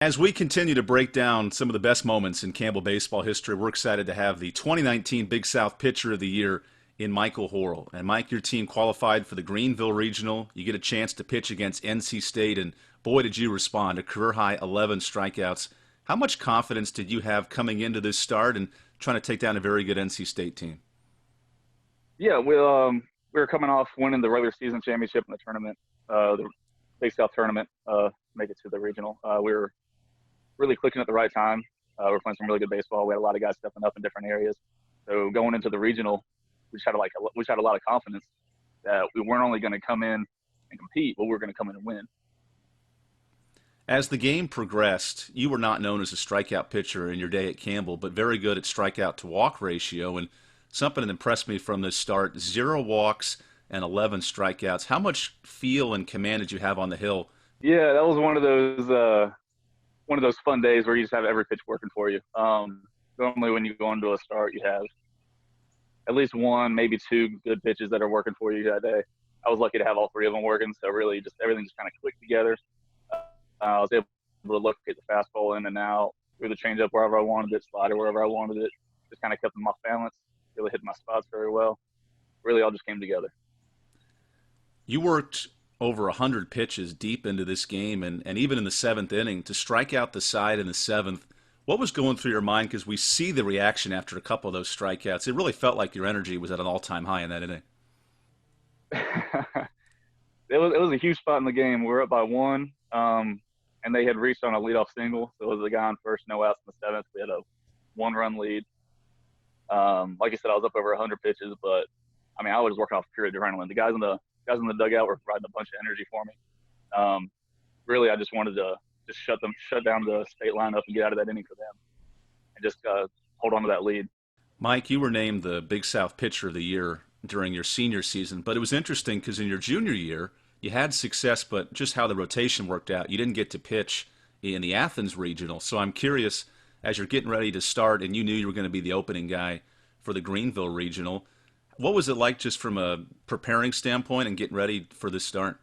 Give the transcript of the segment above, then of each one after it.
As we continue to break down some of the best moments in Campbell baseball history, we're excited to have the 2019 Big South Pitcher of the Year in Michael Horrell. And Mike, your team qualified for the Greenville Regional. You get a chance to pitch against NC State, and boy, did you respond. A career-high 11 strikeouts. How much confidence did you have coming into this start and trying to take down a very good NC State team? Yeah, we were coming off winning the regular season championship in the tournament, the Big South tournament, make it to the regional. We were really clicking at the right time. We were playing some really good baseball. We had a lot of guys stepping up in different areas. So going into the regional, we just had a lot of confidence that we weren't only going to come in and compete, but we were going to come in and win. As the game progressed, you were not known as a strikeout pitcher in your day at Campbell, but very good at strikeout to walk ratio. And something that impressed me from this start, 0 walks and 11 strikeouts. How much feel and command did you have on the hill? Yeah, that was one of those fun days where you just have every pitch working for you. Normally when you go into a start, you have at least one, maybe two good pitches that are working for you that day. I was lucky to have all three of them working, so really just everything just kind of clicked together. I was able to look at the fastball in and out, threw the changeup wherever I wanted it, slider wherever I wanted it, just kind of kept them off balance, really hit my spots very well. Really all just came together. You worked over 100 pitches deep into this game, and even in the seventh inning, to strike out the side in the seventh. What was going through your mind? Because we see the reaction after a couple of those strikeouts. It really felt like your energy was at an all-time high in that inning. It was a huge spot in the game. We were up by one, and they had reached on a leadoff single. So it was a guy on first, no outs in the seventh. We had a one-run lead. Like I said, I was up over 100 pitches, but I mean, I was working off pure adrenaline. The guys in the dugout were providing a bunch of energy for me. Really, I just wanted to just shut down the state lineup and get out of that inning for them, and just hold on to that lead. Mike, you were named the Big South Pitcher of the Year during your senior season, but it was interesting because in your junior year, you had success, but just how the rotation worked out, you didn't get to pitch in the Athens Regional. So I'm curious, as you're getting ready to start and you knew you were going to be the opening guy for the Greenville Regional, what was it like just from a preparing standpoint and getting ready for this start?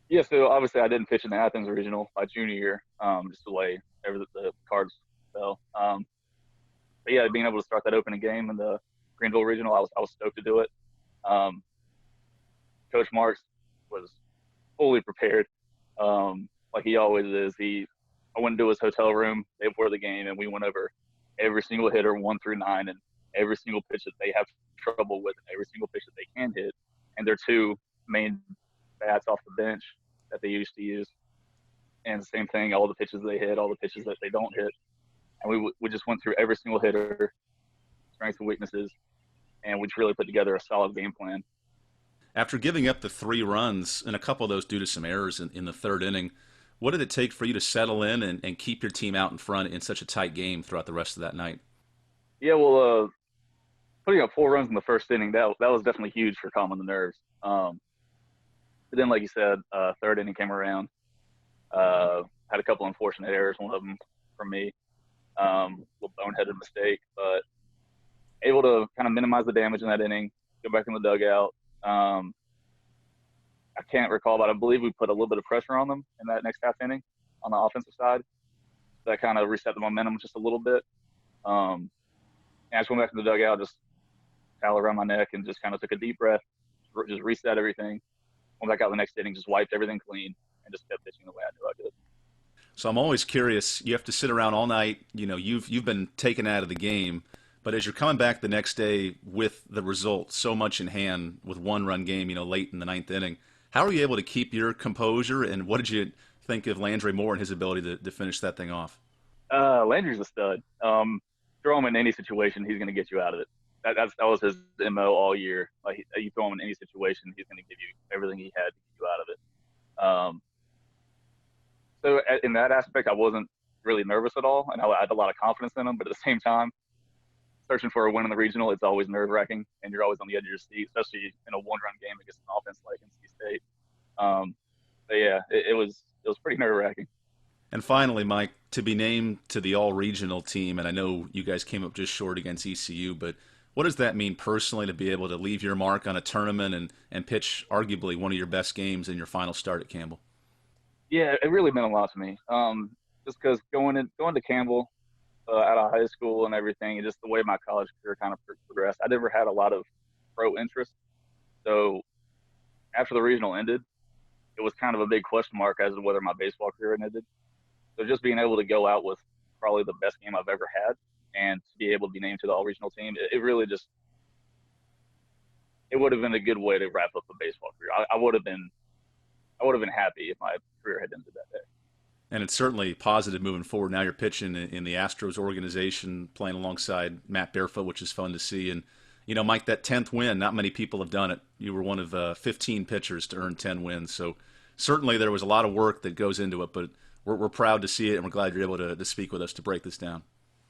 Yeah, so obviously I didn't pitch in the Athens Regional my junior year, just the way the cards fell. But yeah, being able to start that opening game in the Greenville Regional, I was stoked to do it. Coach Marks was fully prepared, like he always is. I went into his hotel room day before the game, and we went over every single hitter 1 through 9, and every single pitch that they have trouble with, and every single pitch that they can hit, and their two main bats off the bench that they used to use. And the same thing, all the pitches they hit, all the pitches that they don't hit. And we just went through every single hitter, strengths and weaknesses, and we just really put together a solid game plan. After giving up the 3 runs, and a couple of those due to some errors in the third inning, what did it take for you to settle in and keep your team out in front in such a tight game throughout the rest of that night? Yeah, well, putting up 4 runs in the first inning, that was definitely huge for calming the nerves. But then, like you said, third inning came around. Had a couple unfortunate errors, one of them from me, little boneheaded mistake, but able to kind of minimize the damage in that inning, go back in the dugout. I can't recall, but I believe we put a little bit of pressure on them in that next half inning on the offensive side. That kind of reset the momentum just a little bit. And I just went back in the dugout, just towel around my neck, and just kind of took a deep breath, just reset everything. Went back out the next inning, just wiped everything clean, and just kept pitching the way I knew I could. So I'm always curious. You have to sit around all night. You know, you've been taken out of the game, but as you're coming back the next day with the result so much in hand, with 1-run game, late in the ninth inning, how are you able to keep your composure? And what did you think of Landry Moore and his ability to finish that thing off? Landry's a stud. Throw him in any situation, he's going to get you out of it. That was his MO all year. Like, you throw him in any situation, he's going to give you everything he had to get you out of it. So in that aspect, I wasn't really nervous at all, and I had a lot of confidence in him. But at the same time, searching for a win in the regional, it's always nerve-wracking, and you're always on the edge of your seat, especially in a 1-run game against an offense like NC State. But yeah, it was pretty nerve-wracking. And finally, Mike, to be named to the all-regional team, and I know you guys came up just short against ECU, but what does that mean personally to be able to leave your mark on a tournament and pitch arguably one of your best games in your final start at Campbell? Yeah, it really meant a lot to me. just because going to Campbell out of high school and everything, and just the way my college career kind of progressed, I never had a lot of pro interest. So after the regional ended, it was kind of a big question mark as to whether my baseball career ended. So just being able to go out with probably the best game I've ever had and to be able to be named to the all regional team, it really just it would have been a good way to wrap up a baseball career. I would have been happy if my career had ended that day. And it's certainly positive moving forward. Now you're pitching in the Astros organization, playing alongside Matt Barefoot, which is fun to see. And you know, Mike, that 10th win, not many people have done it. You were one of 15 pitchers to earn 10 wins. So certainly there was a lot of work that goes into it, but we're proud to see it, and we're glad you're able to speak with us to break this down.